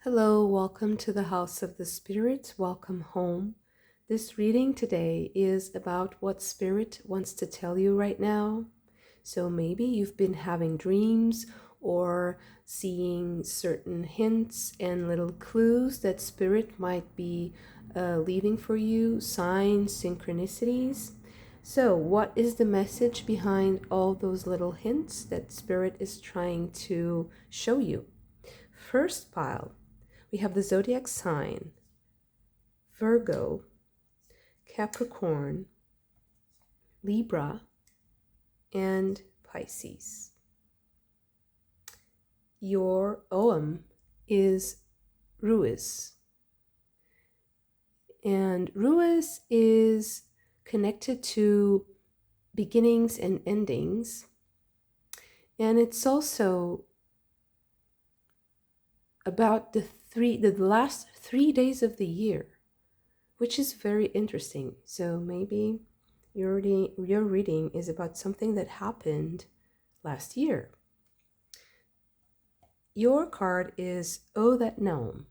Hello, welcome to the House of the Spirits. Welcome home. This reading today is about what Spirit wants to tell you right now. So maybe you've been having dreams or seeing certain hints and little clues that Spirit might be leaving for you, signs, synchronicities. So, what is the message behind all those little hints that Spirit is trying to show you? First pile, we have the zodiac sign, Virgo, Capricorn, Libra, and Pisces. Your Ogham is Ruiz. And Ruiz is connected to beginnings and endings. And it's also about the last 3 days of the year, which is very interesting. So maybe your reading is about something that happened last year. Your card is Oh That Gnome.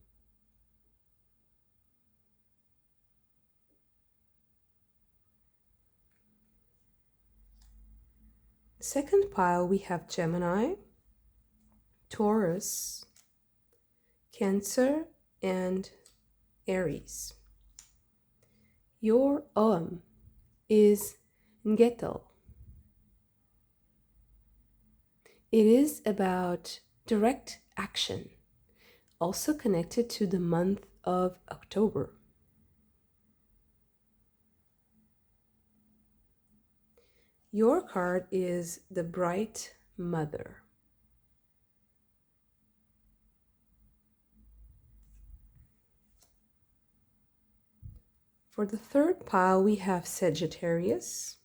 Second pile, we have Gemini, Taurus, Cancer, and Aries. Your Ogham is Ngetel. It is about direct action, also connected to the month of October. Your card is the Bright Mother. For the third pile, we have Sagittarius,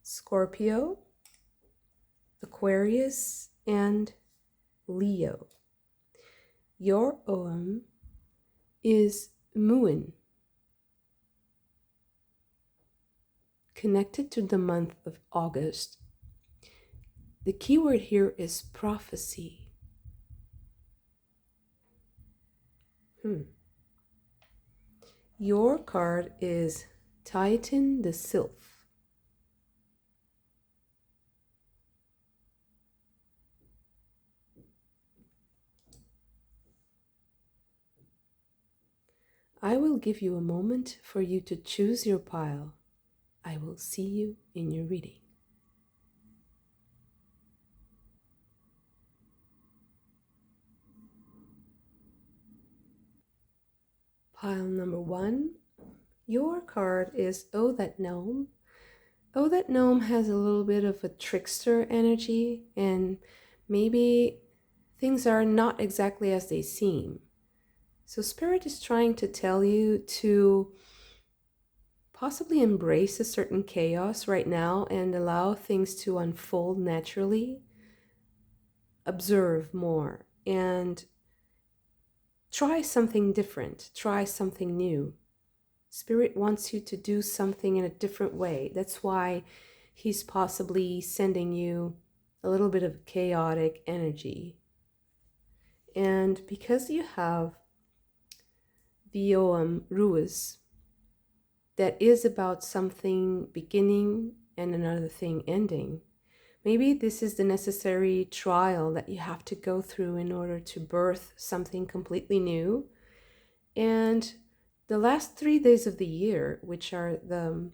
Scorpio, Aquarius, and Leo. Your Ogham is Muin, connected to the month of August. The keyword here is prophecy. Your card is Titan the Sylph. I will give you a moment for you to choose your pile. I will see you in your reading. Pile number 1. Your card is Oh That Gnome. Oh That Gnome has a little bit of a trickster energy, and maybe things are not exactly as they seem. So Spirit is trying to tell you to possibly embrace a certain chaos right now and allow things to unfold naturally. Observe more and try something different, try something new. Spirit wants you to do something in a different way. That's why he's possibly sending you a little bit of chaotic energy. And because you have the Ogham Ruiz, that is about something beginning and another thing ending, maybe this is the necessary trial that you have to go through in order to birth something completely new. And the last 3 days of the year, which are the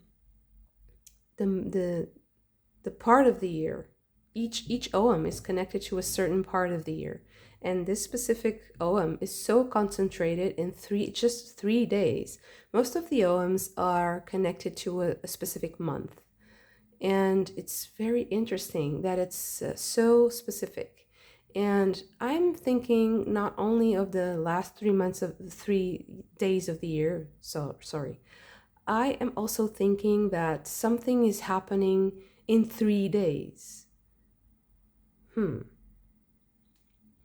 part of the year, each Ogham is connected to a certain part of the year, and this specific Ogham is so concentrated in just 3 days. Most of the Oghams are connected to a specific month, and it's very interesting that it's so specific. And I'm thinking not only of the last 3 months of the 3 days of the year, I am also thinking that something is happening in 3 days.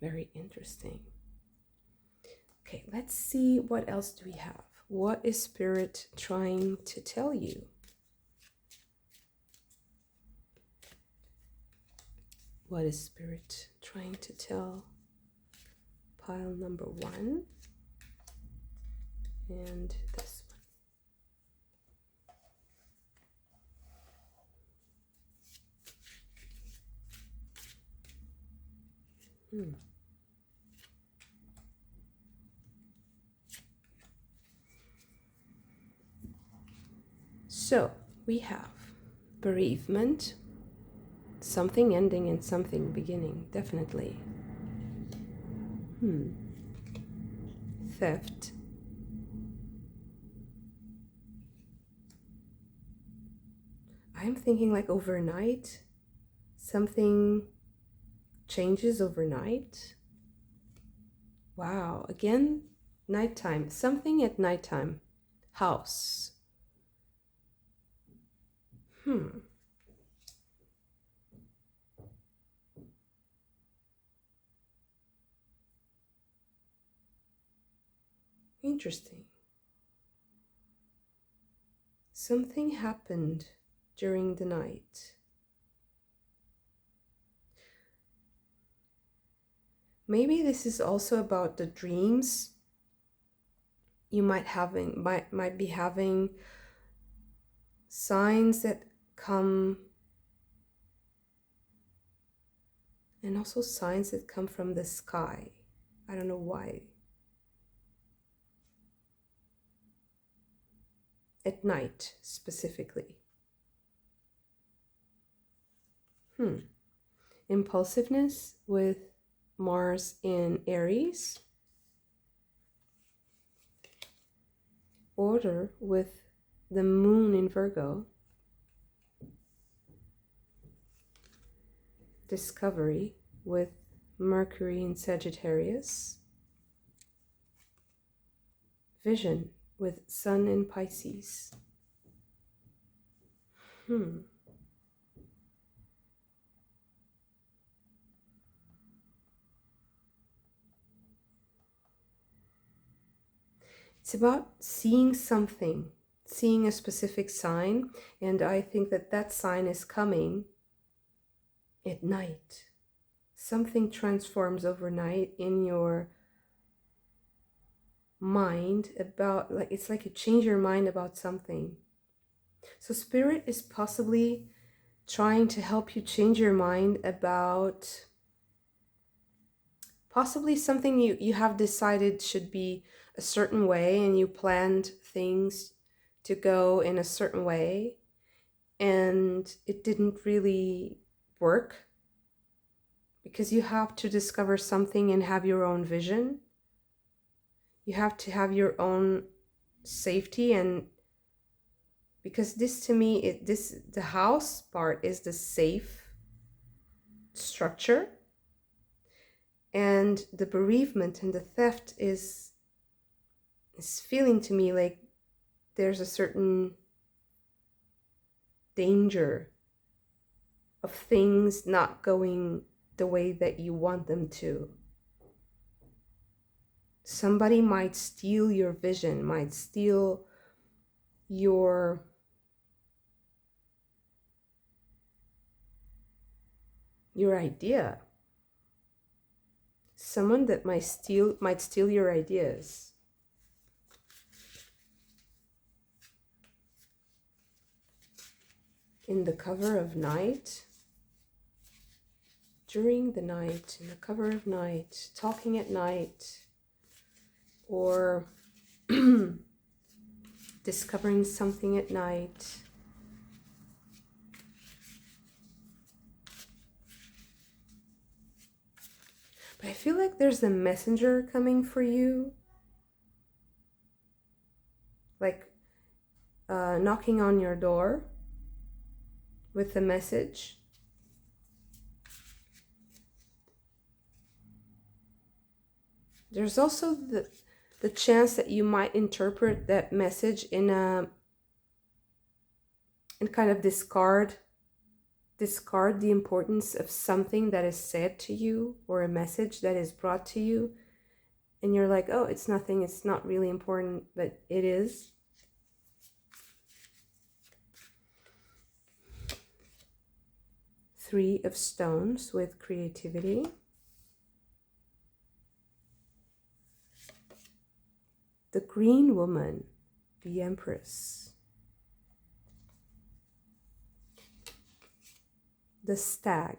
Very interesting. Okay, let's see what else do we have. What is Spirit trying to tell you? What is Spirit trying to tell pile number 1 and this one. So we have bereavement, something ending and something beginning, definitely. Theft. I'm thinking like overnight, something changes overnight. Wow, again, nighttime, something at nighttime. House. Interesting. Something happened during the night. Maybe this is also about the dreams you might be having, signs that come, and also signs that come from the sky. I don't know why. At night, specifically. Impulsiveness with Mars in Aries. Order with the moon in Virgo. Discovery with Mercury in Sagittarius. Vision with Sun in Pisces. It's about seeing something, seeing a specific sign, and I think that that sign is coming at night. Something transforms overnight in your mind about, like, it's like you change your mind about something. So Spirit is possibly trying to help you change your mind about possibly something you have decided should be a certain way, and you planned things to go in a certain way, and it didn't really work because you have to discover something and have your own vision. You have to have your own safety, and because this to me, the house part is the safe structure, and the bereavement and the theft is feeling to me like there's a certain danger of things not going the way that you want them to. Somebody might steal your vision, might steal your idea. Someone that might steal your ideas. In the cover of night, during the night, in the cover of night, talking at night, or discovering something at night. But I feel like there's a messenger coming for you, like knocking on your door with a message. There's also the chance that you might interpret that message in kind of discard the importance of something that is said to you, or a message that is brought to you, and you're like, oh, it's nothing, it's not really important, but it is. Three of Stones with creativity. The green woman, the Empress. The stag.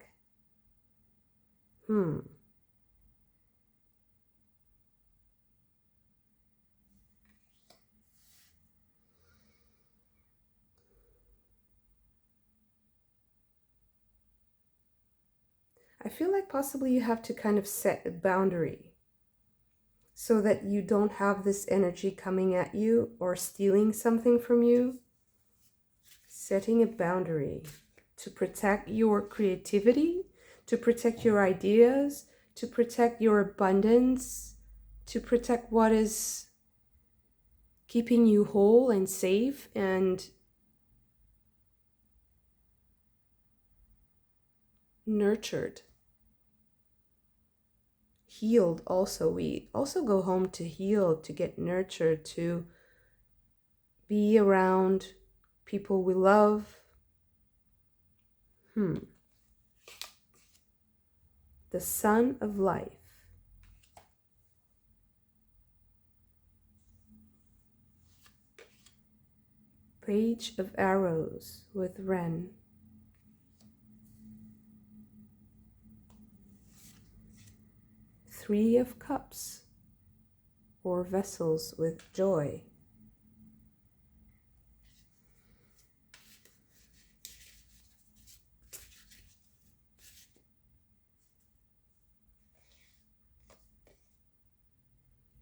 I feel like possibly you have to kind of set a boundary so that you don't have this energy coming at you or stealing something from you. Setting a boundary to protect your creativity, to protect your ideas, to protect your abundance, to protect what is keeping you whole and safe and nurtured. Healed also. We also go home to heal, to get nurtured, to be around people we love. The sun of life. Page of arrows with Ren. Three of cups, or vessels with joy.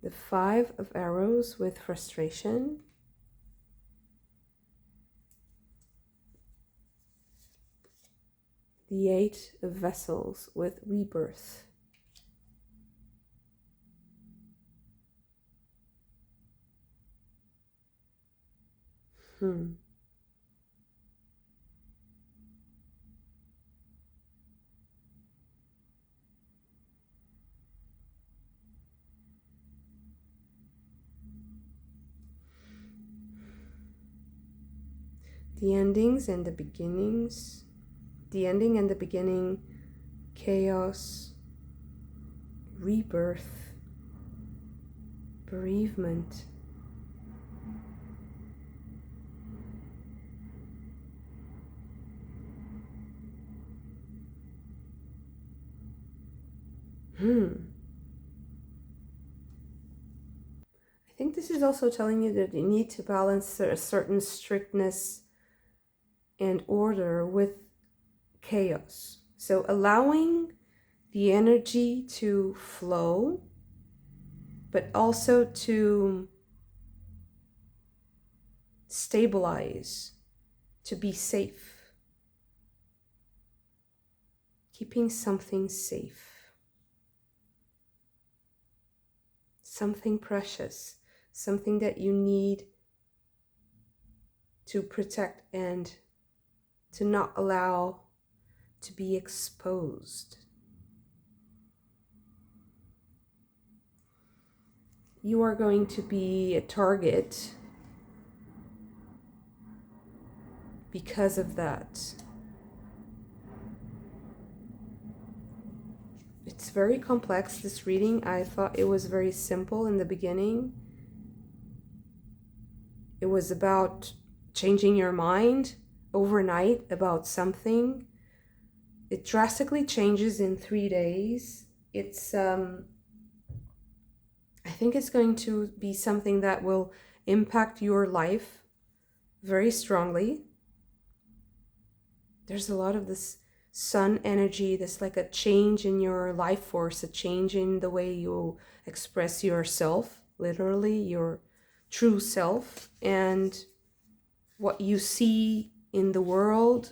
The five of arrows with frustration. The eight of vessels with rebirth. The endings and the beginnings. The ending and the beginning. Chaos. Rebirth. Bereavement. I think this is also telling you that you need to balance a certain strictness and order with chaos. So allowing the energy to flow, but also to stabilize, to be safe. Keeping something safe. Something precious, something that you need to protect and to not allow to be exposed. You are going to be a target because of that. It's very complex, this reading. I thought it was very simple in the beginning. It was about changing your mind overnight about something. It drastically changes in 3 days. It's I think it's going to be something that will impact your life very strongly. There's a lot of this sun energy, that's like a change in your life force, a change in the way you express yourself, literally your true self, and what you see in the world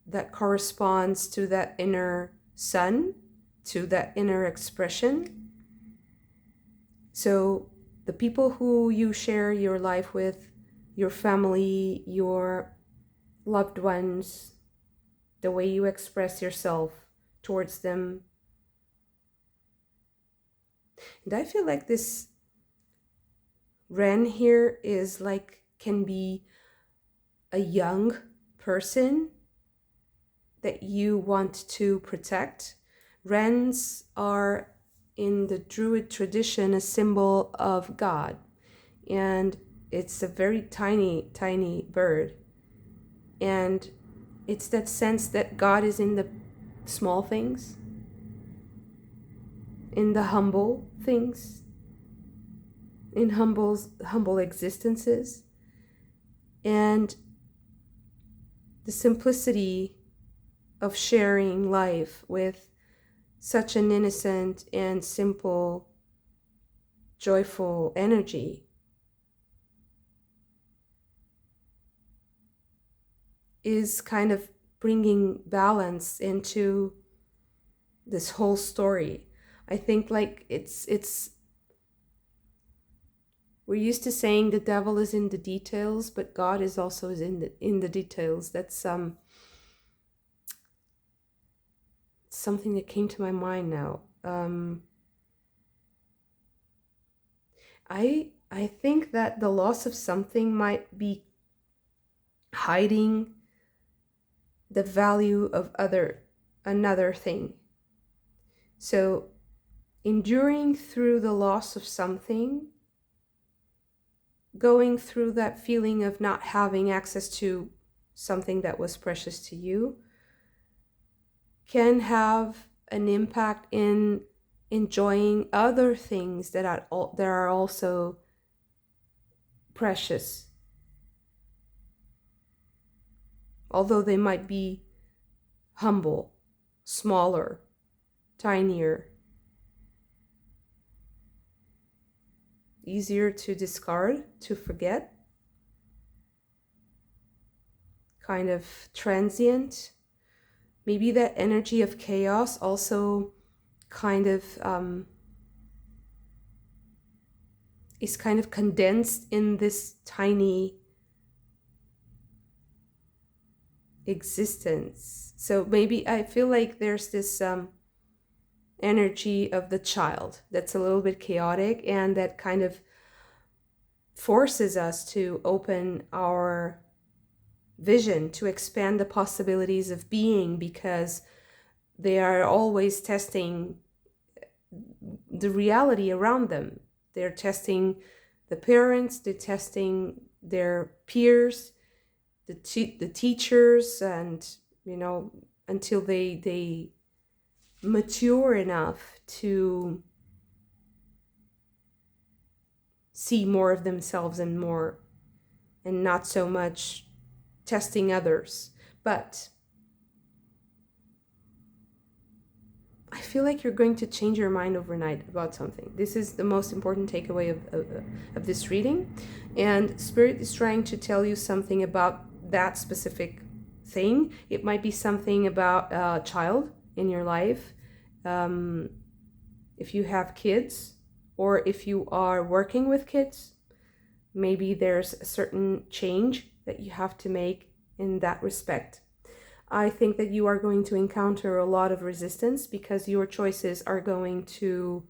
that corresponds to that inner sun, to that inner expression. So the people who you share your life with, your family, your loved ones, the way you express yourself towards them. And I feel like this Ren here is like, can be a young person that you want to protect. Wrens are in the Druid tradition a symbol of God. and it's a very tiny, tiny bird. And it's that sense that God is in the small things, in the humble things, in humble existences, and the simplicity of sharing life with such an innocent and simple, joyful energy is kind of bringing balance into this whole story. I think like it's we're used to saying the devil is in the details, but God is also in the details. That's something that came to my mind now. I think that the loss of something might be hiding the value of another thing. So enduring through the loss of something, going through that feeling of not having access to something that was precious to you, can have an impact in enjoying other things that are also precious, although they might be humble, smaller, tinier, easier to discard, to forget, kind of transient. Maybe that energy of chaos also kind of is kind of condensed in this tiny existence. So maybe I feel like there's this energy of the child that's a little bit chaotic, and that kind of forces us to open our vision, to expand the possibilities of being, because they are always testing the reality around them. They're testing the parents, they're testing their peers, the teachers, and until they mature enough to see more of themselves and not so much testing others. But I feel like you're going to change your mind overnight about something. This is the most important takeaway of this reading. And Spirit is trying to tell you something about that specific thing. It might be something about a child in your life. If you have kids, or if you are working with kids, maybe there's a certain change that you have to make in that respect. I think that you are going to encounter a lot of resistance, because your choices are going to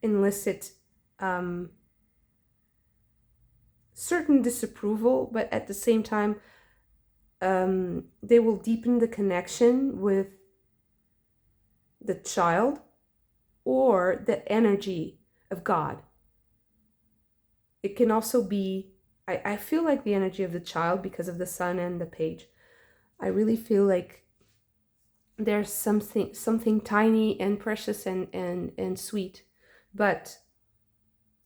elicit certain disapproval, but at the same time, they will deepen the connection with the child or the energy of God. It can also be, I feel like the energy of the child, because of the sun and the page. I really feel like there's something tiny and precious and sweet, but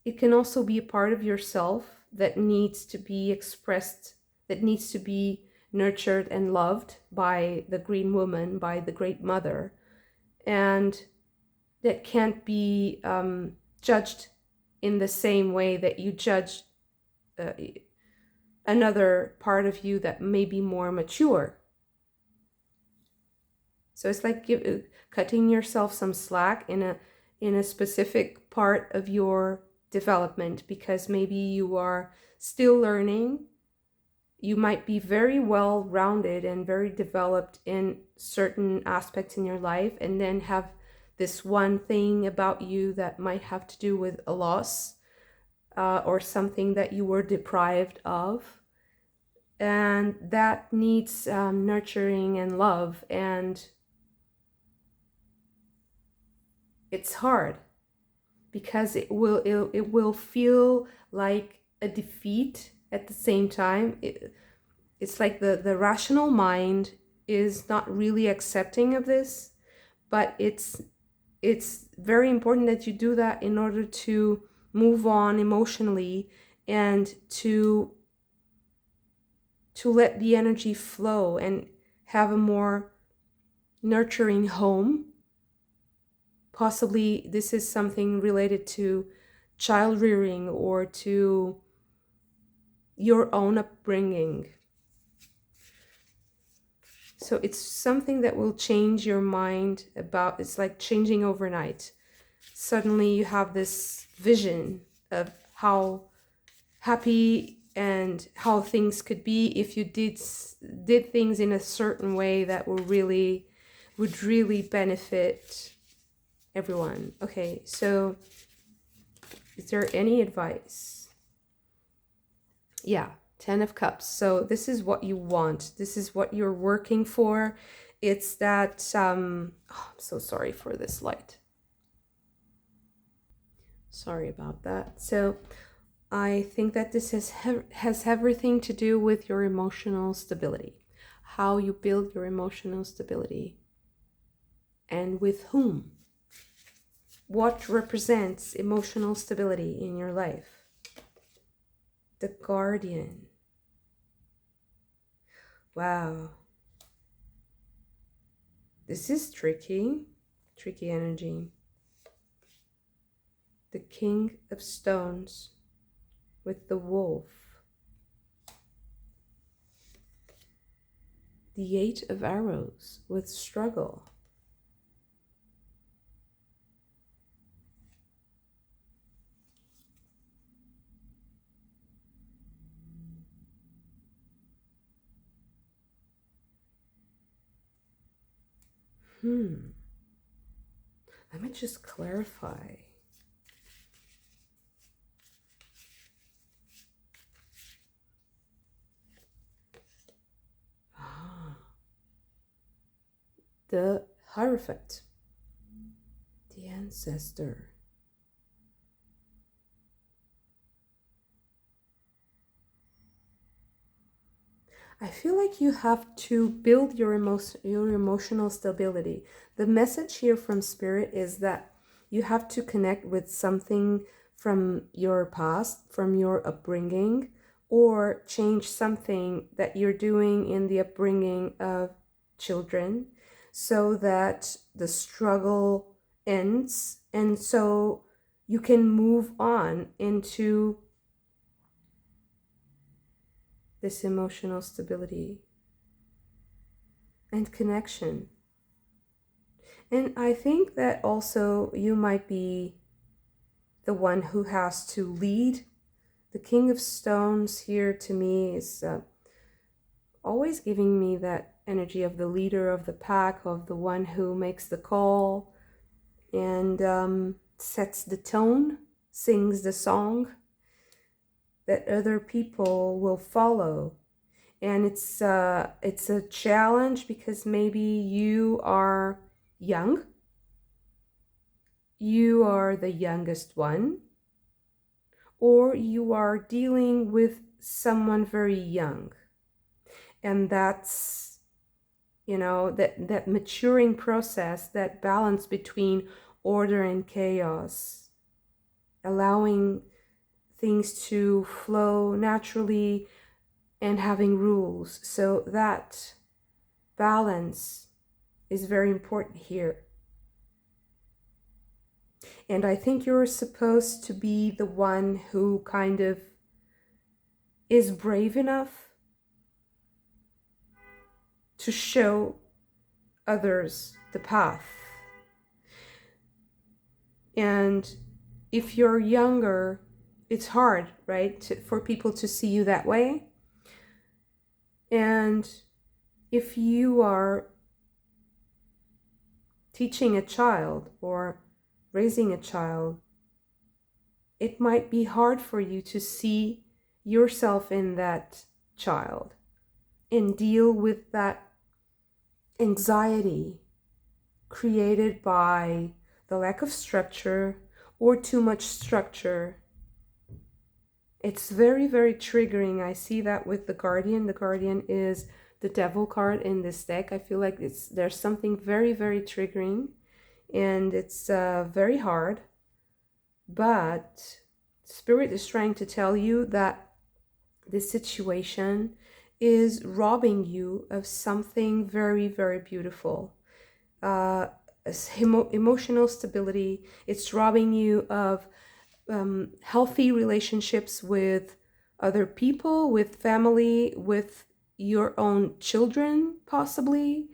it can also be a part of yourself that needs to be expressed, that needs to be nurtured and loved by the green woman, by the great mother, and that can't be judged in the same way that you judge another part of you that may be more mature. So it's like cutting yourself some slack in a specific part of your development, because maybe you are still learning. You might be very well rounded and very developed in certain aspects in your life, and then have this one thing about you that might have to do with a loss or something that you were deprived of, and that needs nurturing and love, and it's hard. because it will feel like a defeat at the same time. It's like the rational mind is not really accepting of this, but it's very important that you do that in order to move on emotionally and to let the energy flow and have a more nurturing home. Possibly this is something related to child rearing or to your own upbringing. So it's something that will change your mind about, it's like changing overnight. Suddenly you have this vision of how happy and how things could be if you did things in a certain way that would really benefit everyone. Okay, so is there any advice? Yeah, 10 of Cups. So this is what you want. This is what you're working for. It's that, I'm so sorry for this light. Sorry about that. So I think that this has everything to do with your emotional stability, how you build your emotional stability, and with whom. What represents emotional stability in your life? The Guardian. Wow. This is tricky energy. The King of Stones with the wolf. The Eight of Arrows with struggle. Let me just clarify. The Hierophant, the Ancestor. I feel like you have to build your emotional stability. The message here from Spirit is that you have to connect with something from your past, from your upbringing, or change something that you're doing in the upbringing of children so that the struggle ends and so you can move on into this emotional stability and connection. And I think that also you might be the one who has to lead. The King of Stones here to me is always giving me that energy of the leader of the pack, of the one who makes the call and sets the tone, sings the song that other people will follow. And it's a challenge because maybe you are young, you are the youngest one, or you are dealing with someone very young. And that's, that maturing process, that balance between order and chaos, allowing things to flow naturally and having rules. So that balance is very important here. And I think you're supposed to be the one who kind of is brave enough to show others the path. And if you're younger, it's hard, right, for people to see you that way. And if you are teaching a child or raising a child, it might be hard for you to see yourself in that child and deal with that anxiety created by the lack of structure or too much structure. It's very, very triggering. I see that with the Guardian. The Guardian is the Devil card in this deck. I feel like there's something very, very triggering, and it's very hard. But Spirit is trying to tell you that this situation is robbing you of something very, very beautiful. Emotional stability. It's robbing you of healthy relationships with other people, with family, with your own children, possibly,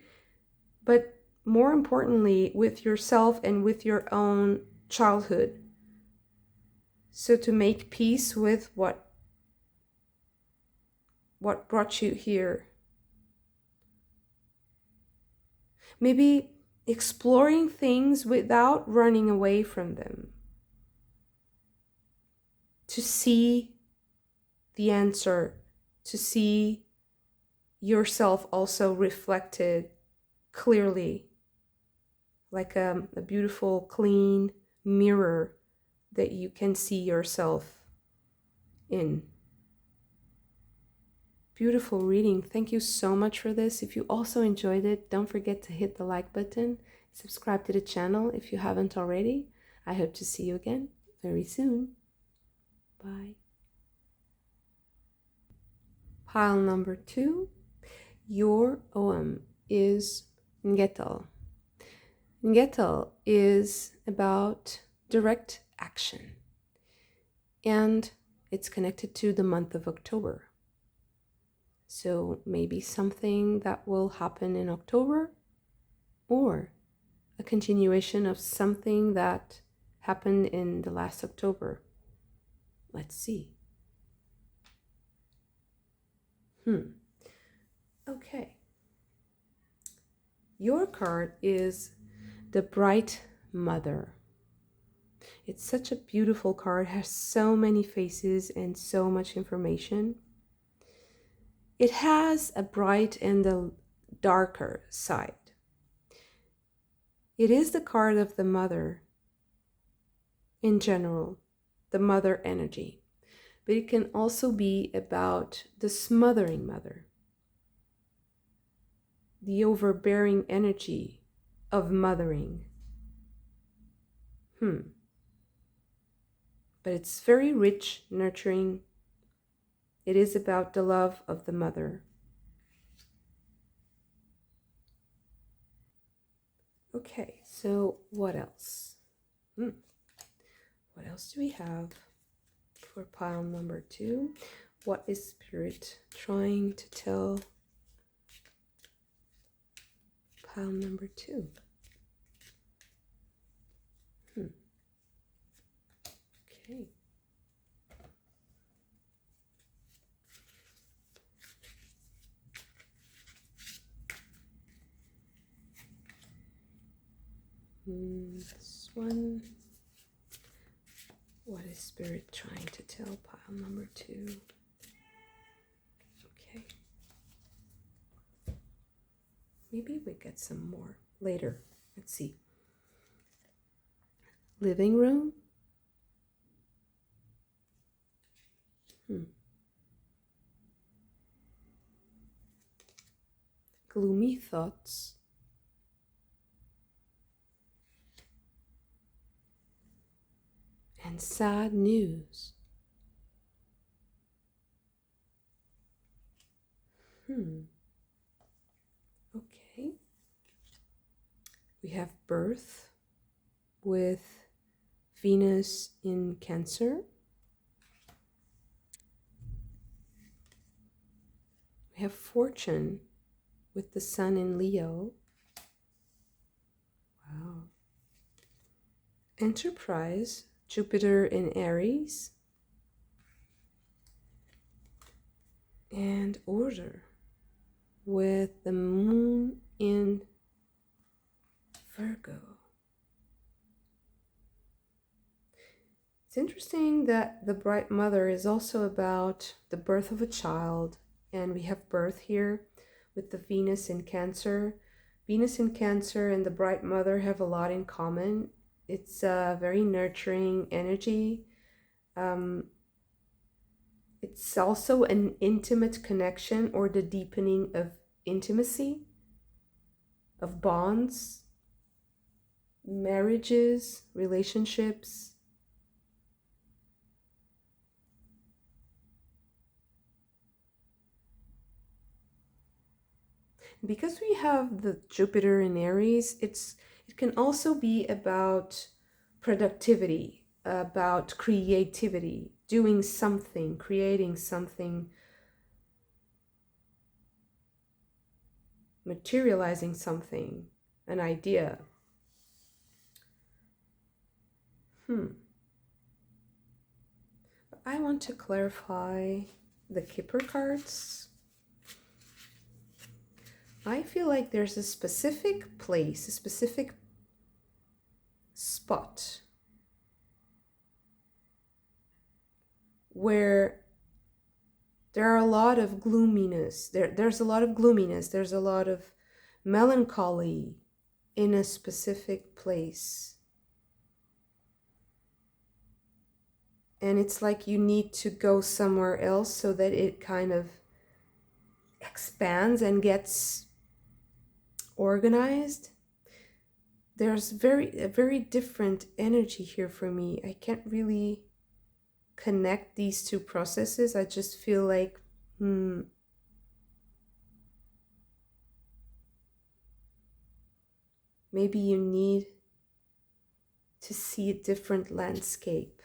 but more importantly, with yourself and with your own childhood. So to make peace with what brought you here. Maybe exploring things without running away from them. To see the answer, to see yourself also reflected clearly, like a beautiful, clean mirror that you can see yourself in. Beautiful reading. Thank you so much for this. If you also enjoyed it, don't forget to hit the like button, subscribe to the channel if you haven't already. I hope to see you again very soon. Bye. Pile number 2. Your OM is Ngetal. Ngetal is about direct action, and it's connected to the month of October. So maybe something that will happen in October, or a continuation of something that happened in the last October. Let's see. Okay. Your card is the Bright Mother. It's such a beautiful card, has so many faces and so much information. It has a bright and a darker side. It is the card of the mother in general, the mother energy. But it can also be about the smothering mother, the overbearing energy of mothering. But it's very rich, nurturing. It is about the love of the mother. Okay, so what else? What else do we have for pile number 2? What is Spirit trying to tell pile number 2? Okay. This one. What is Spirit trying to tell pile number 2? Okay. Maybe we get some more later. Let's see. Living room. Gloomy thoughts. And sad news. Okay. We have birth with Venus in Cancer. We have fortune with the Sun in Leo. Wow. Enterprise, Jupiter in Aries. And order with the Moon in Virgo. It's interesting that the Bright Mother is also about the birth of a child, and we have birth here with the Venus in Cancer. Venus in Cancer and the Bright Mother have a lot in common. It's a very nurturing energy. Um, it's also an intimate connection or the deepening of intimacy, of bonds, marriages, relationships. Because we have the Jupiter in Aries, it can also be about productivity, about creativity, doing something, creating something, materializing something, an idea. I want to clarify the Kipper cards. I feel like there's a specific place, a specific spot where there are a lot of gloominess. There's a lot of gloominess. There's a lot of melancholy in a specific place. And it's like you need to go somewhere else so that it kind of expands and gets organized. There's a very different energy here for me. I can't really connect these two processes. I just feel like, maybe you need to see a different landscape.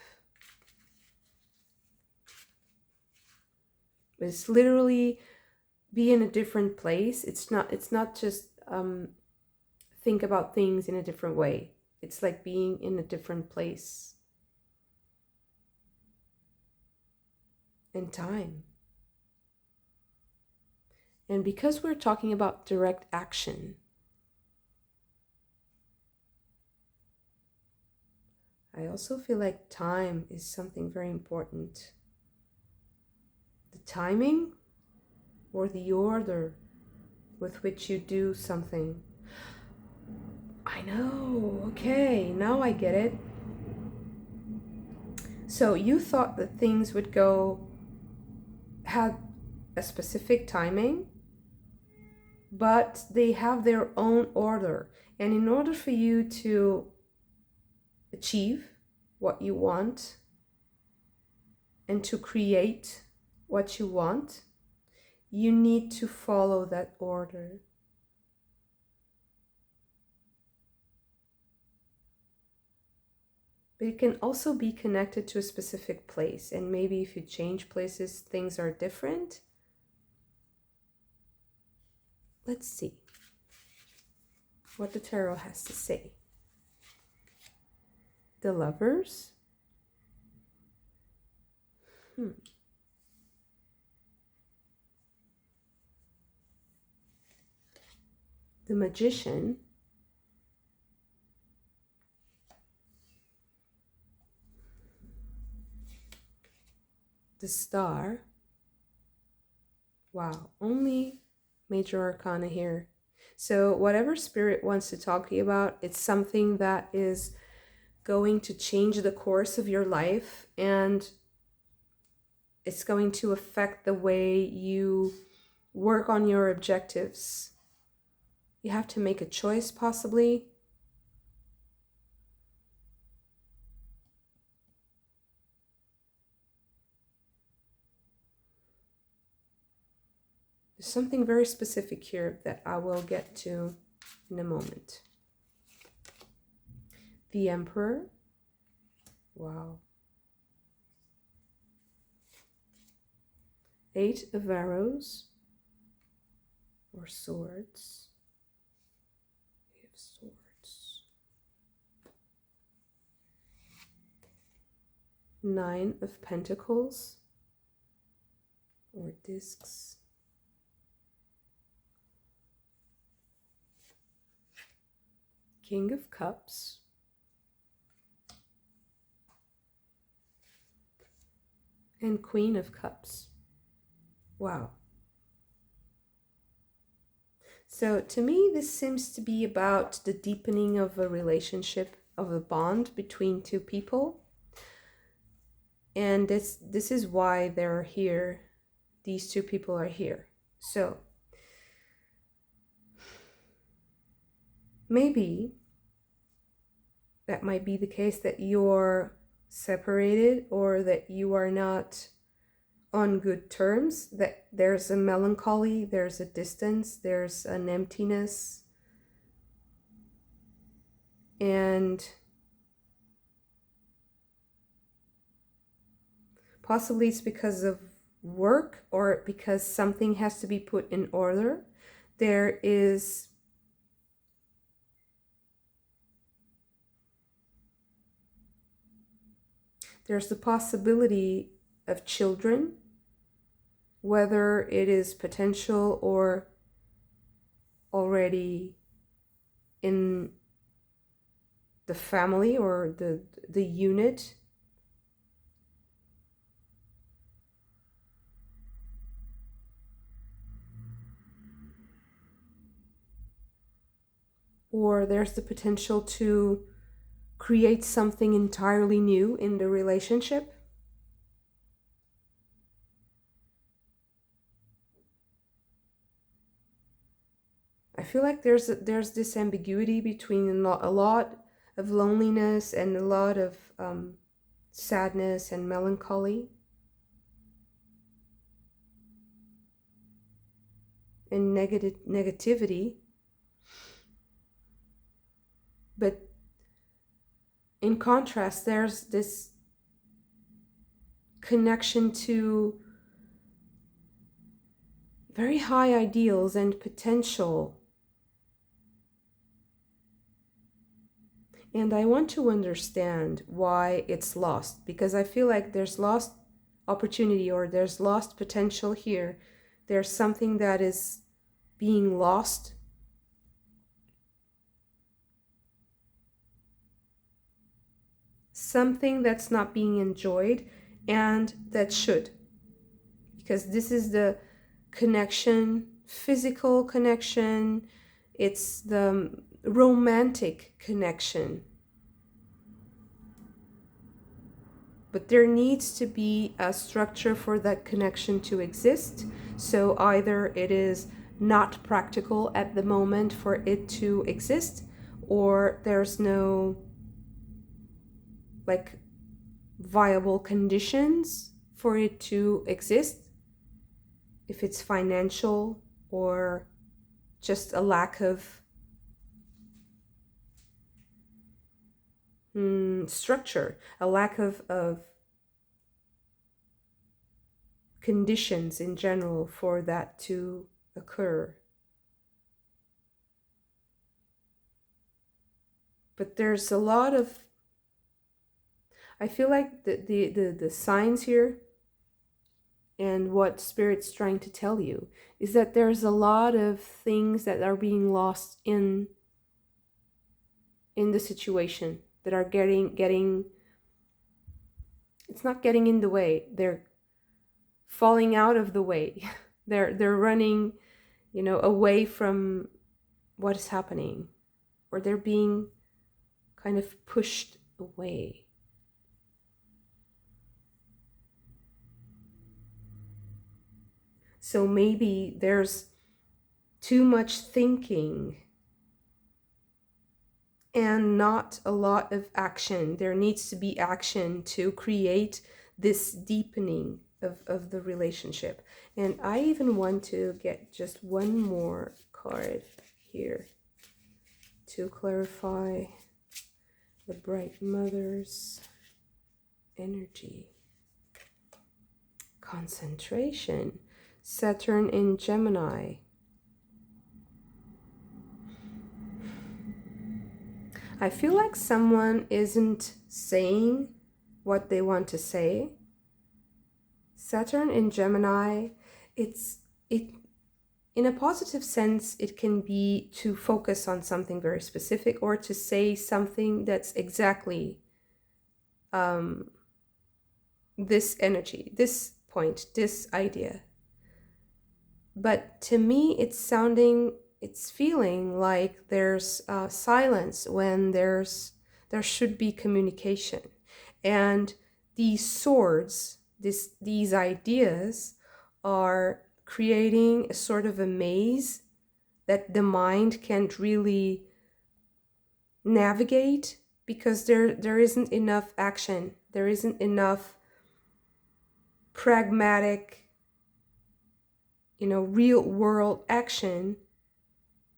It's literally be in a different place. It's not just think about things in a different way. It's like being in a different place in time. And because we're talking about direct action, I also feel like time is something very important. The timing or the order with which you do something. I know, okay, now I get it. So you thought that things would had a specific timing, but they have their own order. And in order for you to achieve what you want and to create what you want, you need to follow that order. But it can also be connected to a specific place. And maybe if you change places, things are different. Let's see what the tarot has to say. The Lovers. The Magician. The Star. Wow, only major arcana here. So whatever spirit wants to talk to you about, it's something that is going to change the course of your life, and it's going to affect the way you work on your objectives. You have to make a choice, possibly. There's something very specific here that I will get to in a moment. The Emperor. Wow. 8 of Arrows or Swords. 8 of Swords. 9 of Pentacles or Discs. King of Cups. And Queen of Cups. Wow. So to me, this seems to be about the deepening of a relationship, of a bond between two people. And this is why they're here. These two people are here. So maybe that might be the case, that you're separated or that you are not on good terms, that there's a melancholy, there's a distance, there's an emptiness. And possibly it's because of work or because something has to be put in order. There's the possibility of children, whether it is potential or already in the family or the unit. Or there's the potential to create something entirely new in the relationship. I feel like there's this ambiguity between a lot of loneliness and a lot of sadness and melancholy and negativity. But in contrast, there's this connection to very high ideals and potential. And I want to understand why it's lost, because I feel like there's lost opportunity or there's lost potential here. There's something that is being lost. Something that's not being enjoyed and that should. Because this is the connection, physical connection, it's the romantic connection. But there needs to be a structure for that connection to exist. So either it is not practical at the moment for it to exist, or there's no viable conditions for it to exist. If it's financial or just a lack of structure, a lack of conditions in general for that to occur. But there's a lot of, I feel like the signs here and what Spirit's trying to tell you is that there's a lot of things that are being lost in the situation, that are getting it's not getting in the way, they're falling out of the way. they're running, away from what is happening, or they're being kind of pushed away. So maybe there's too much thinking and not a lot of action. There needs to be action to create this deepening of the relationship. And I even want to get just one more card here to clarify the Bright Mother's energy. Concentration. Saturn in Gemini. I feel like someone isn't saying what they want to say. Saturn in Gemini, it in a positive sense, it can be to focus on something very specific or to say something that's exactly this energy, this point, this idea. But to me, it's feeling like there's silence when there's there should be communication. And these swords, these ideas are creating a sort of a maze that the mind can't really navigate, because there isn't enough action, there isn't enough pragmatic, real world action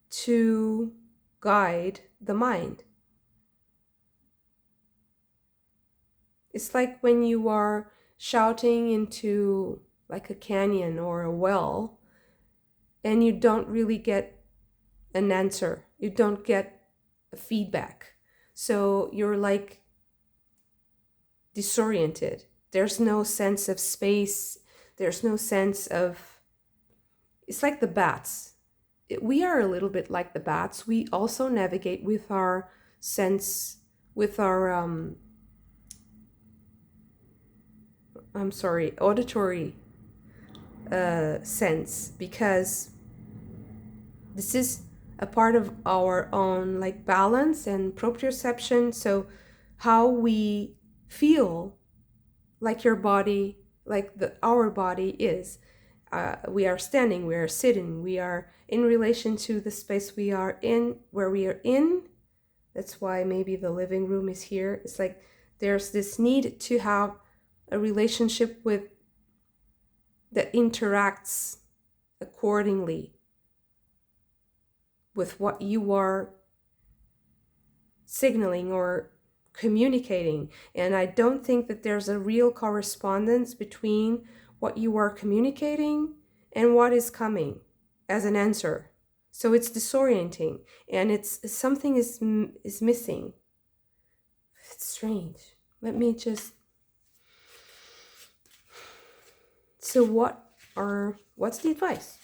to guide the mind. It's like when you are shouting into like a canyon or a well, and you don't really get an answer, you don't get a feedback, so you're like disoriented. There's no sense of space, there's no sense of, it's like the bats. We are a little bit like the bats. We also navigate with our sense, with our auditory sense, because this is a part of our own like balance and proprioception. So how we feel, like your body, like our body is. We are standing, we are sitting, we are in relation to the space we are in, where we are in. That's why maybe the living room is here. It's like there's this need to have a relationship with that interacts accordingly with what you are signaling or communicating. And I don't think that there's a real correspondence between what you are communicating and what is coming as an answer. So it's disorienting, and it's something is missing. It's strange. Let me just. So what's the advice?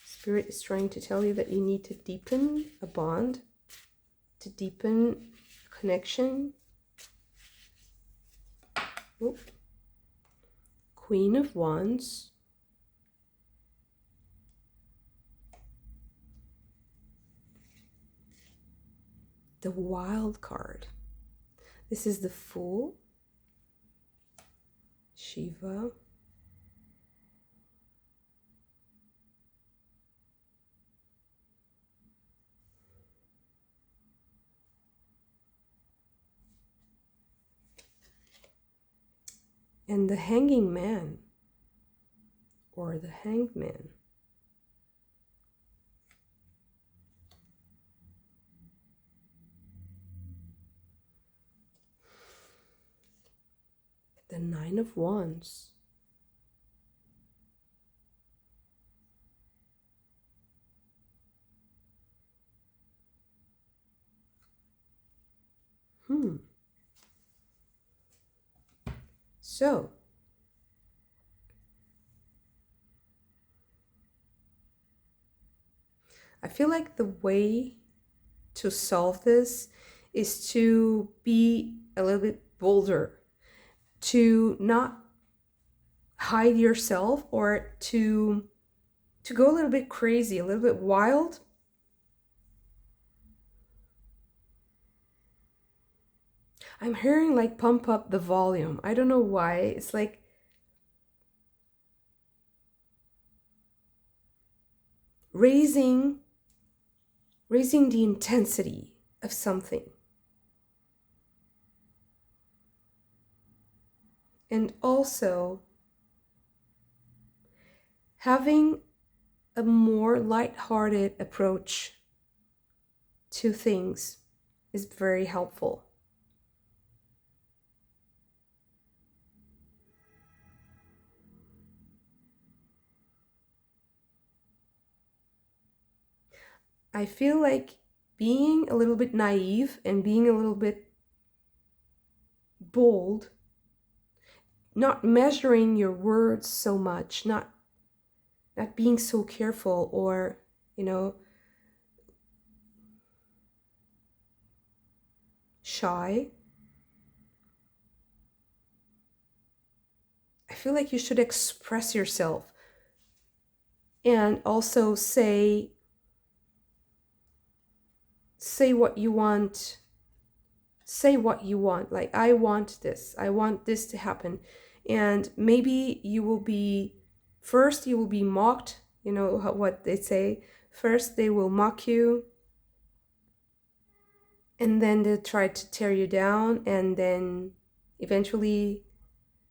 Spirit is trying to tell you that you need to deepen a bond, to deepen connection. Oop. Queen of Wands. The Wild card. This is the Fool. Shiva. And the Hanging Man, or the Hanged Man. The Nine of Wands. So, I feel like the way to solve this is to be a little bit bolder, to not hide yourself, or to go a little bit crazy, a little bit wild. I'm hearing like pump up the volume. I don't know why. It's like raising the intensity of something. And also having a more lighthearted approach to things is very helpful. I feel like being a little bit naive and being a little bit bold, not measuring your words so much, not being so careful, or, shy. I feel like you should express yourself and also say what you want say what you want. Like, I want this to happen. And maybe you will be, first you will be mocked, you know what they say, first they will mock you, and then they'll try to tear you down, and then eventually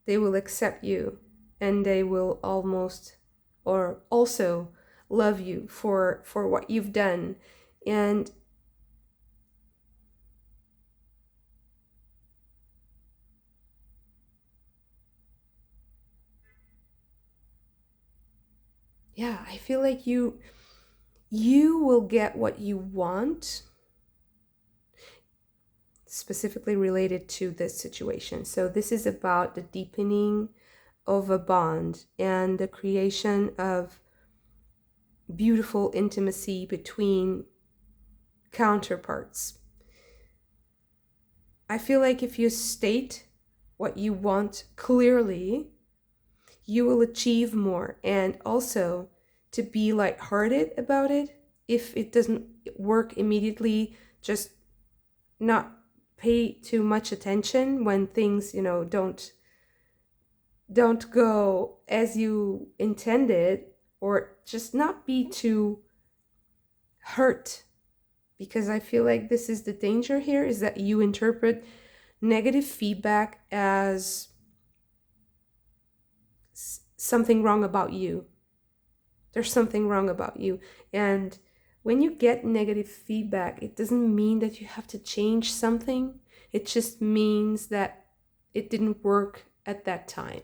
they will accept you, and they will almost or also love you for what you've done. And yeah, I feel like you will get what you want, specifically related to this situation. So this is about the deepening of a bond and the creation of beautiful intimacy between counterparts. I feel like if you state what you want clearly, you will achieve more. And also to be lighthearted about it. If it doesn't work immediately, just not pay too much attention when things, don't go as you intended, or just not be too hurt, because I feel like this is the danger here, is that you interpret negative feedback as something wrong about you. There's something wrong about you. And when you get negative feedback, it doesn't mean that you have to change something. It just means that it didn't work at that time.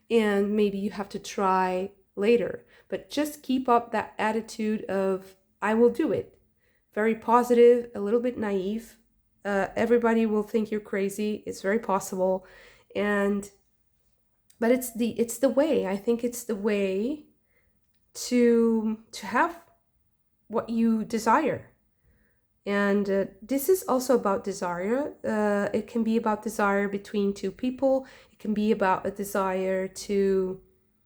And maybe you have to try later. But just keep up that attitude of, I will do it. Very positive, a little bit naive. Everybody will think you're crazy. It's very possible. But it's the way. I think it's the way to have what you desire. And this is also about desire. It can be about desire between two people. It can be about a desire to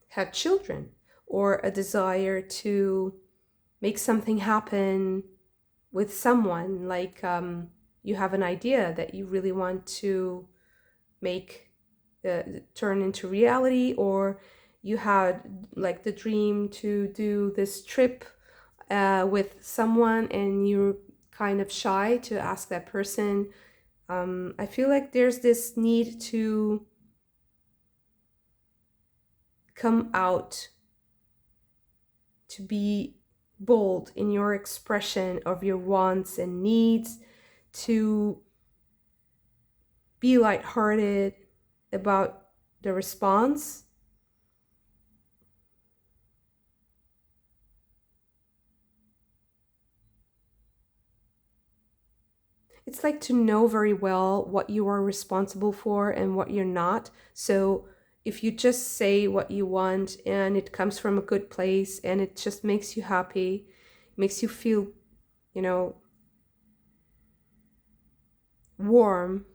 have children, or a desire to make something happen with someone. Like you have an idea that you really want to make turn into reality, or you had like the dream to do this trip with someone, and you're kind of shy to ask that person. I feel like there's this need to come out, to be bold in your expression of your wants and needs, to be lighthearted about the response. It's like to know very well what you are responsible for and what you're not. So if you just say what you want and it comes from a good place and it just makes you happy, makes you feel, warm,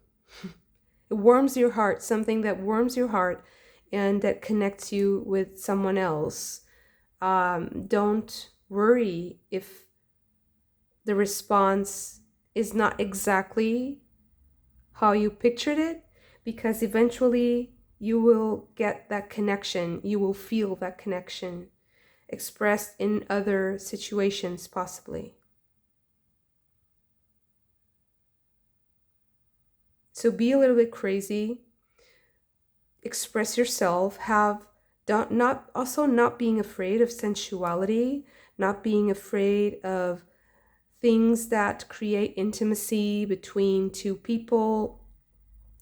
it warms your heart, something that warms your heart and that connects you with someone else. Don't worry if the response is not exactly how you pictured it, because eventually you will get that connection, you will feel that connection expressed in other situations possibly. So be a little bit crazy, express yourself, not being afraid of sensuality, not being afraid of things that create intimacy between two people,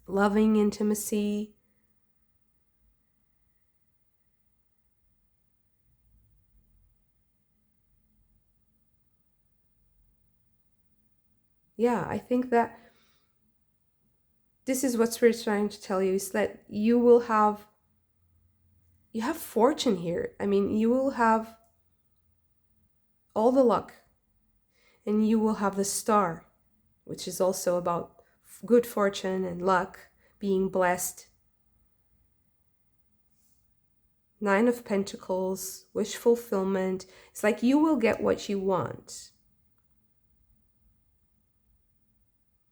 loving intimacy. Yeah, I think that this is what Spirit's trying to tell you, is that you have fortune here. I mean, you will have all the luck, and you will have the star, which is also about good fortune and luck, being blessed. Nine of Pentacles, wish fulfillment. It's like you will get what you want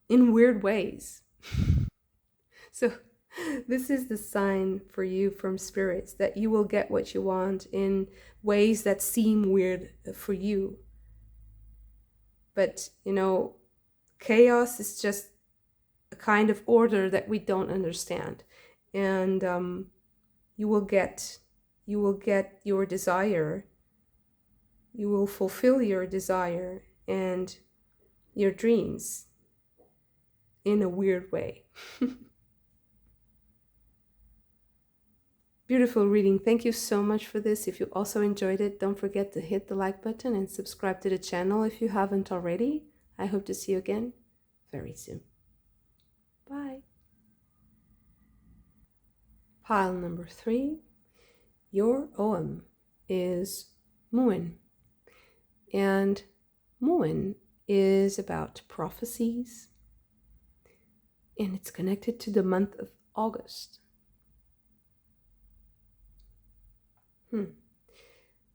in weird ways. So this is the sign for you from spirits that you will get what you want in ways that seem weird for you. But, chaos is just a kind of order that we don't understand. And you will get your desire. You will fulfill your desire and your dreams in a weird way. Beautiful reading. Thank you so much for this. If you also enjoyed it, don't forget to hit the like button and subscribe to the channel if you haven't already. I hope to see you again very soon. Bye. Pile number 3. Your OM is Muin. And Muin is about prophecies. And it's connected to the month of August.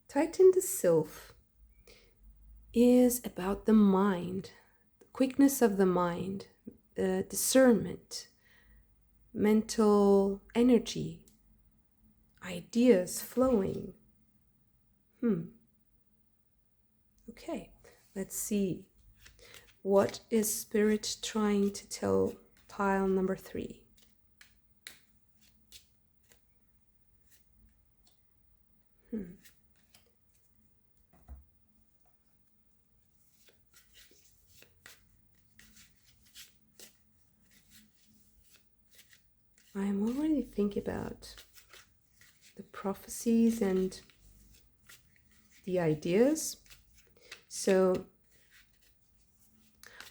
Tighten the Sylph is about the mind, the quickness of the mind, discernment, mental energy, ideas flowing. Okay, let's see. What is Spirit trying to tell pile number 3? I'm already thinking about the prophecies and the ideas. So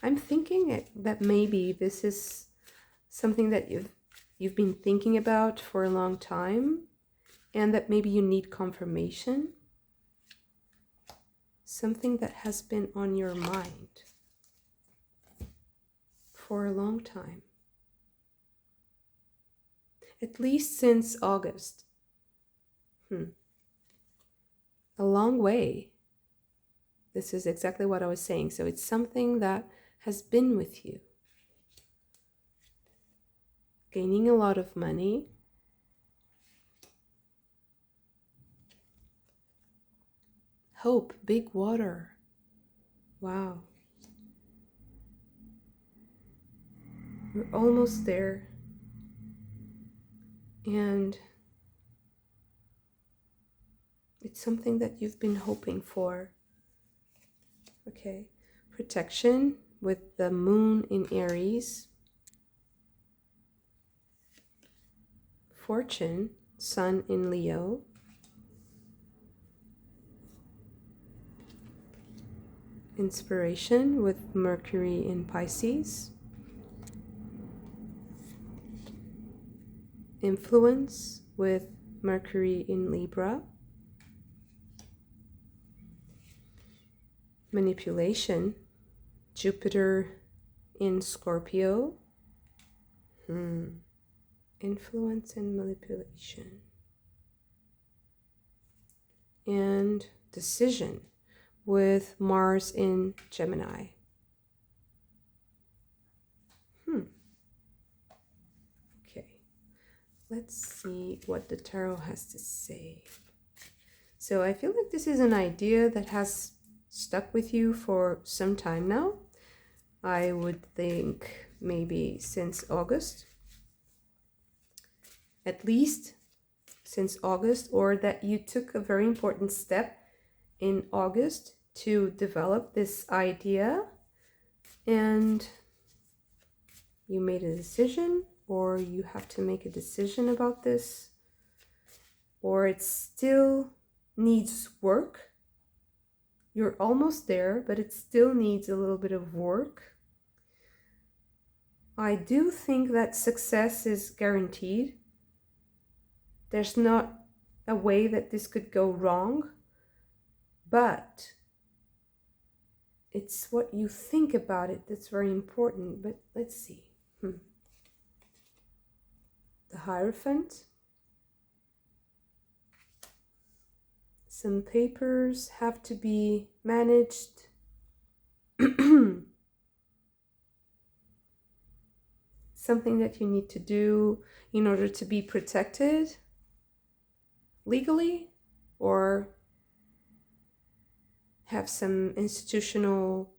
I'm thinking that maybe this is something that you've been thinking about for a long time, and that maybe you need confirmation. Something that has been on your mind for a long time. At least since August. A long way. This is exactly what I was saying. So it's something that has been with you. Gaining a lot of money. Hope, big water. Wow. We're almost there. And it's something that you've been hoping for. Okay. Protection with the moon in Aries. Fortune, sun in Leo. Inspiration with Mercury in Pisces. Influence with Mercury in Libra. Manipulation, Jupiter in Scorpio. Influence and manipulation. And decision with Mars in Gemini. Okay, let's see what the tarot has to say. So I feel like this is an idea that has stuck with you for some time now. I would think maybe since August. At least since August, or that you took a very important step in August to develop this idea and you made a decision, or you have to make a decision about this, or it still needs work. You're almost there, but it still needs a little bit of work. I do think that success is guaranteed. There's not a way that this could go wrong, but it's what you think about it that's very important. But let's see. The Hierophant. Some papers have to be managed. something that you need to do in order to be protected legally, or have some institutional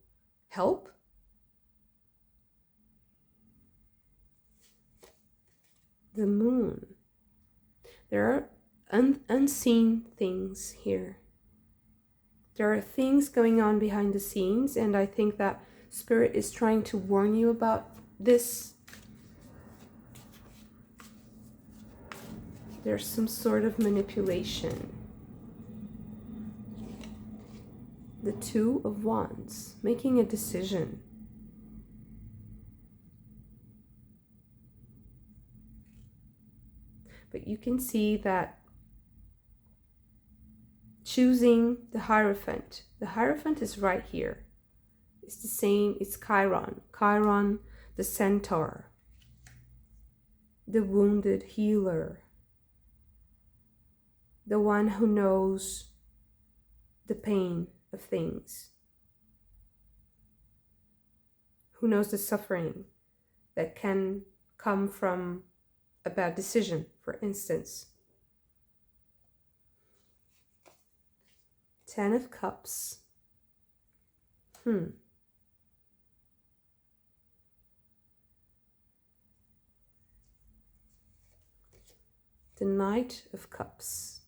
help. The moon. There are unseen things here. There are things going on behind the scenes, and I think that Spirit is trying to warn you about this. There's some sort of manipulation. The Two of Wands, making a decision. But you can see that choosing the Hierophant. The Hierophant is right here. It's the same, it's Chiron. Chiron, the centaur. The wounded healer. The one who knows the pain of things. Who knows the suffering that can come from a bad decision, for instance. 10 of Cups. The Knight of Cups.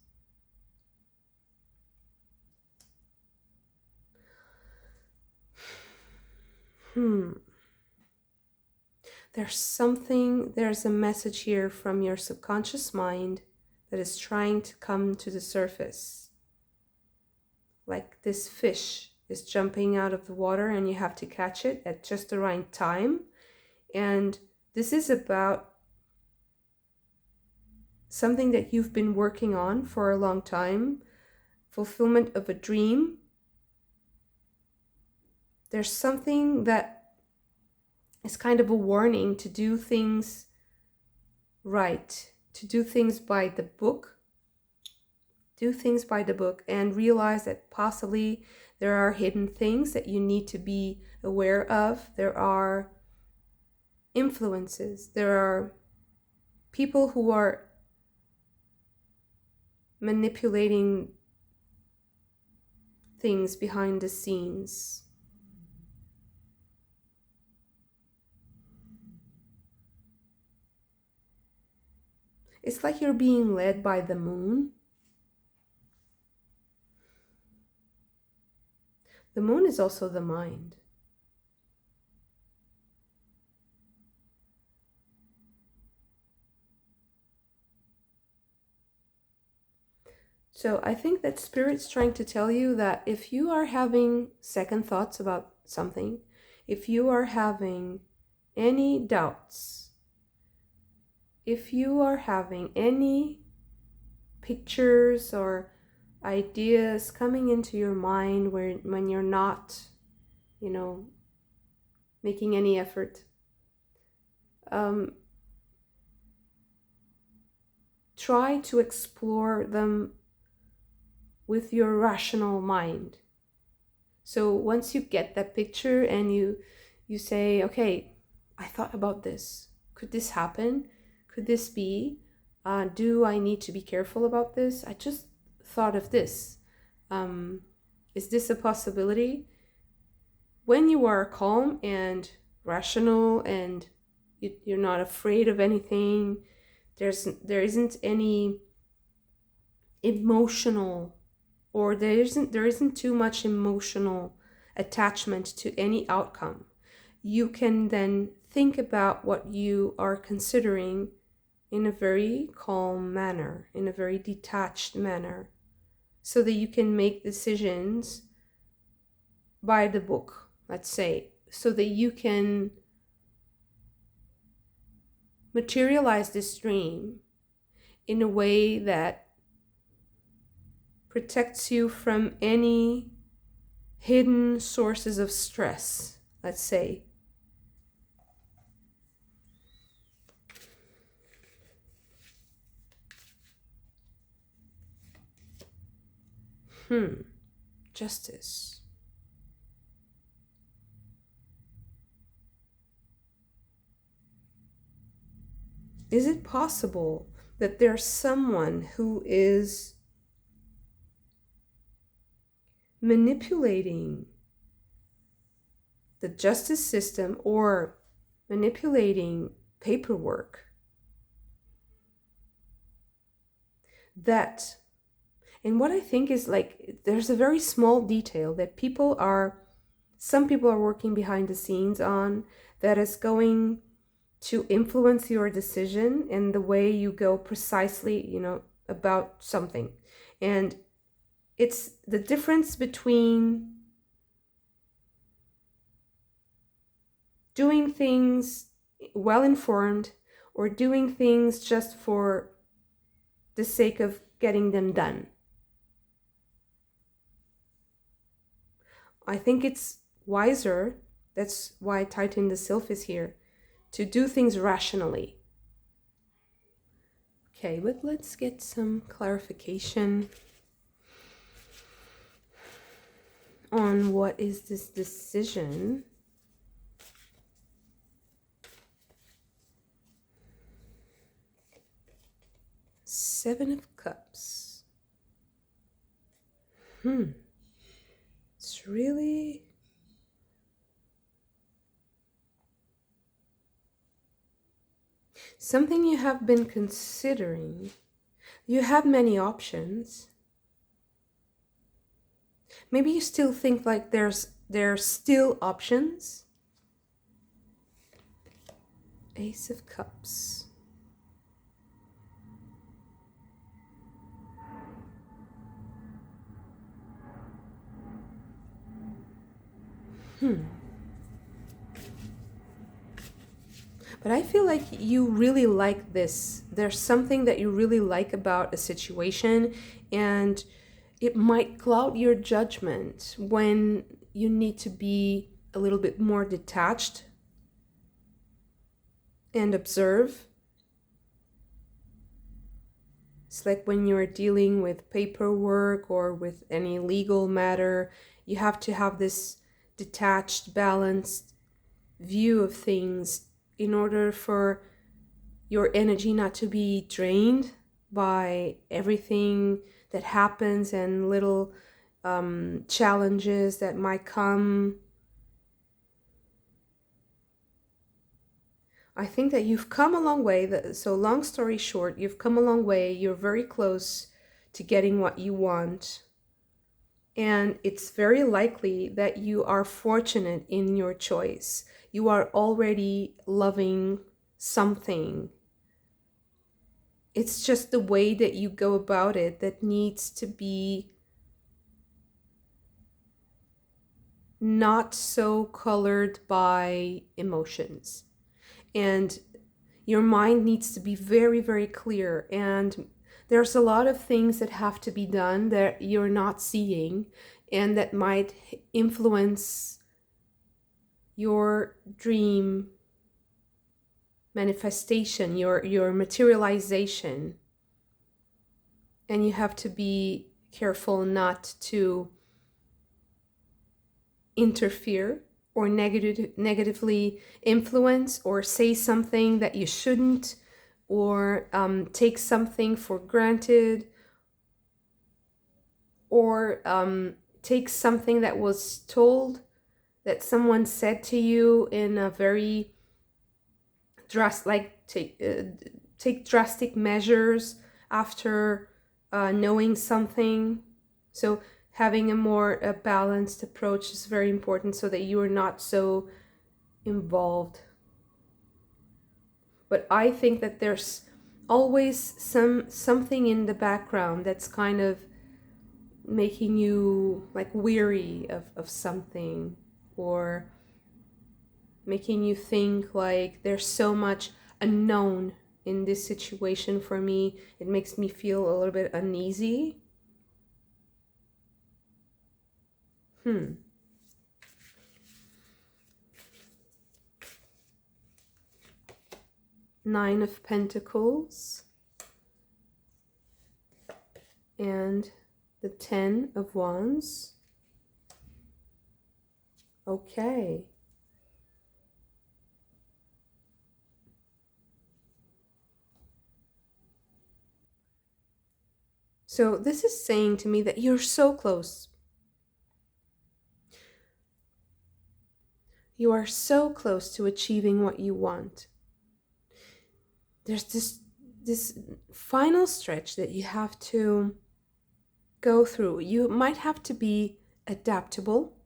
There's a message here from your subconscious mind that is trying to come to the surface. Like this fish is jumping out of the water and you have to catch it at just the right time. And this is about something that you've been working on for a long time. Fulfillment of a dream. There's something that is kind of a warning to do things right, to do things by the book. Do things by the book and realize that possibly there are hidden things that you need to be aware of. There are influences. There are people who are manipulating things behind the scenes. It's like you're being led by the moon. The moon is also the mind. So I think that Spirit's trying to tell you that if you are having second thoughts about something, if you are having any doubts, if you are having any pictures or ideas coming into your mind when you're not, making any effort, try to explore them with your rational mind. So once you get that picture and you say, okay, I thought about this. Could this happen? Could this be? Do I need to be careful about this? I just thought of this. Is this a possibility? When you are calm and rational and you're not afraid of anything, there isn't any emotional, or there isn't too much emotional attachment to any outcome. You can then think about what you are considering in a very calm manner, in a very detached manner, so that you can make decisions by the book, let's say, so that you can materialize this dream in a way that protects you from any hidden sources of stress, let's say. Justice. Is it possible that there's someone who is manipulating the justice system or manipulating paperwork that, and what I think is like, there's a very small detail that some people are working behind the scenes on, that is going to influence your decision and the way you go precisely, about something. And it's the difference between doing things well informed or doing things just for the sake of getting them done. I think it's wiser, that's why Titan the Sylph is here, to do things rationally. Okay, but let's get some clarification on what is this decision. Seven of Cups. It's really... something you have been considering. You have many options. Maybe you still think like there's still options. Ace of Cups. But I feel like you really like this. There's something that you really like about a situation, and it might cloud your judgment when you need to be a little bit more detached and observe. It's like when you're dealing with paperwork or with any legal matter, you have to have this detached, balanced view of things in order for your energy not to be drained by everything that happens and little challenges that might come. I think that you've come a long way. So long story short, you've come a long way. You're very close to getting what you want. And it's very likely that you are fortunate in your choice. You are already loving something. It's just the way that you go about it that needs to be not so colored by emotions. And your mind needs to be very, very clear. And there's a lot of things that have to be done that you're not seeing and that might influence your dream manifestation, your materialization. And you have to be careful not to interfere or negatively influence or say something that you shouldn't, or take something for granted, or take something that was told, that someone said to you in a very take drastic measures after knowing something. So having a more balanced approach is very important so that you are not so involved. But I think that there's always something in the background that's kind of making you like weary of something, or making you think like there's so much unknown in this situation for me. It makes me feel a little bit uneasy. Nine of Pentacles and the 10 of Wands. Okay. So this is saying to me that you're so close. You are so close to achieving what you want. There's this final stretch that you have to go through. You might have to be adaptable.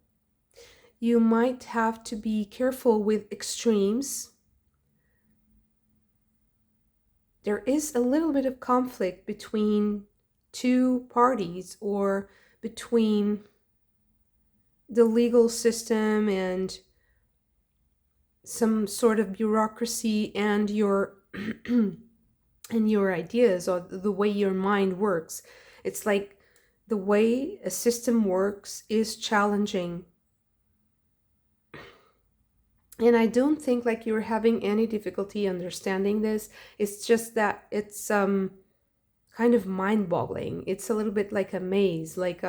You might have to be careful with extremes. There is a little bit of conflict between two parties or between the legal system and some sort of bureaucracy and your and your ideas or the way your mind works. It's like the way a system works is challenging. And I don't think like you're having any difficulty understanding this. It's just that it's kind of mind-boggling. It's a little bit like a maze, like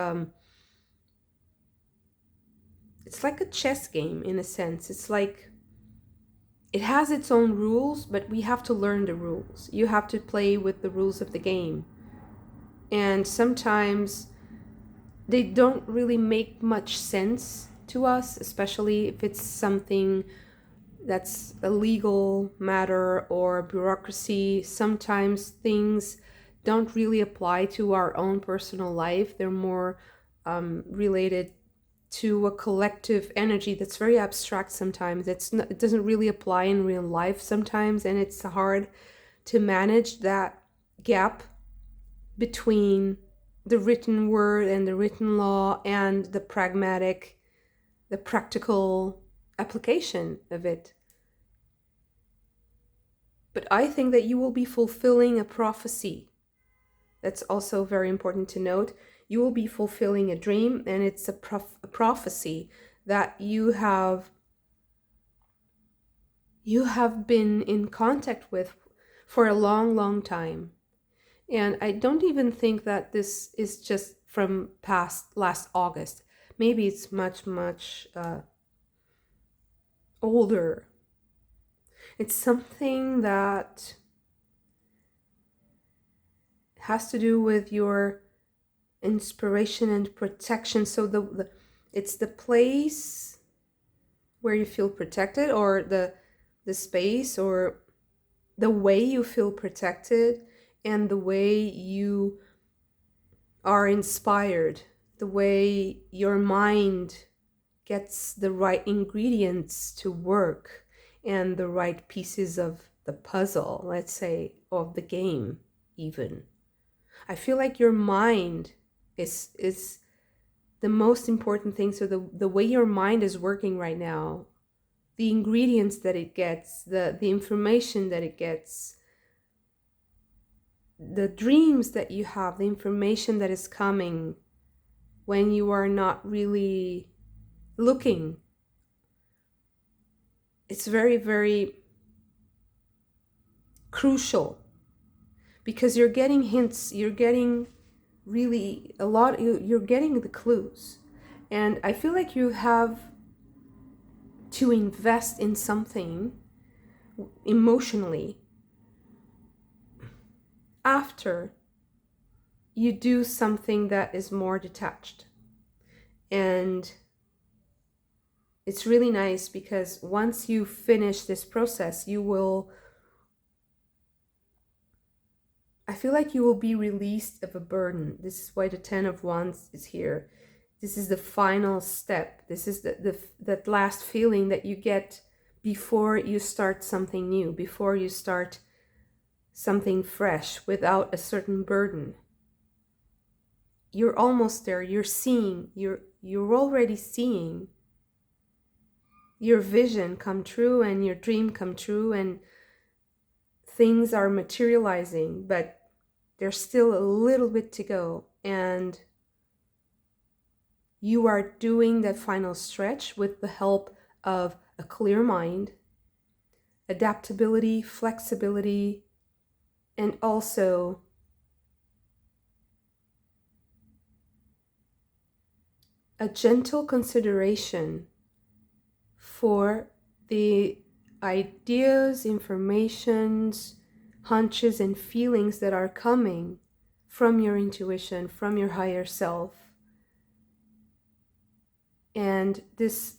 it's like a chess game in a sense. It's like it has its own rules, but we have to learn the rules. You have to play with the rules of the game. And sometimes they don't really make much sense to us, especially if it's something that's a legal matter or bureaucracy. Sometimes things don't really apply to our own personal life. They're more related to a collective energy that's very abstract sometimes. It doesn't really apply in real life sometimes, and it's hard to manage that gap between the written word and the written law and the practical application of it. But I think that you will be fulfilling a prophecy. That's also very important to note. You will be fulfilling a dream, and it's a prophecy that you have been in contact with for a long, long time. And I don't even think that this is just from past last August. Maybe it's much, much older. It's something that has to do with your inspiration and protection. So it's the place where you feel protected, or the space or the way you feel protected, and the way you are inspired, the way your mind gets the right ingredients to work and the right pieces of the puzzle, let's say, of the game even. I feel like your mind is the most important thing. So the way your mind is working right now, the ingredients that it gets, the information that it gets, the dreams that you have, the information that is coming when you are not really looking. It's very, very crucial, because you're getting hints, you're getting really a lot, you're getting the clues. And I feel like you have to invest in something emotionally after you do something that is more detached. And it's really nice, because once you finish this process, I feel like you will be released of a burden. This is why the 10 of Wands is here. This is the final step. This is that last feeling that you get before you start something new, before you start something fresh without a certain burden. You're almost there. You're seeing, you're already seeing your vision come true and your dream come true, and things are materializing, but there's still a little bit to go. And you are doing that final stretch with the help of a clear mind, adaptability, flexibility, and also a gentle consideration for the ideas, informations, hunches, and feelings that are coming from your intuition, from your higher self. And this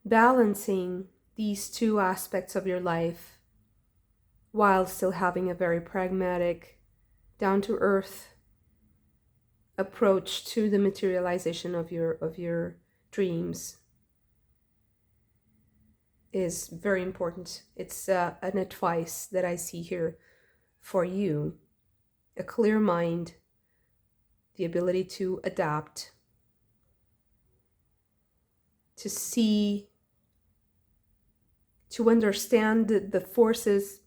balancing these two aspects of your life while still having a very pragmatic, down-to-earth approach to the materialization of your dreams is very important. It's an advice that I see here for you. A clear mind, the ability to adapt, to see, to understand the forces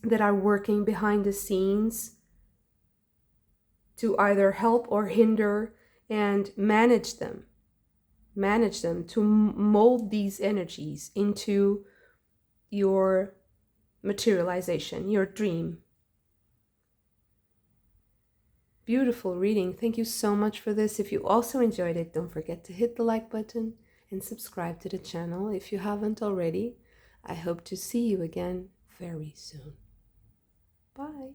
that are working behind the scenes to either help or hinder, and manage them, to mold these energies into your materialization, your dream. Beautiful reading. Thank you so much for this. If you also enjoyed it, don't forget to hit the like button and subscribe to the channel if you haven't already. I hope to see you again very soon. Bye.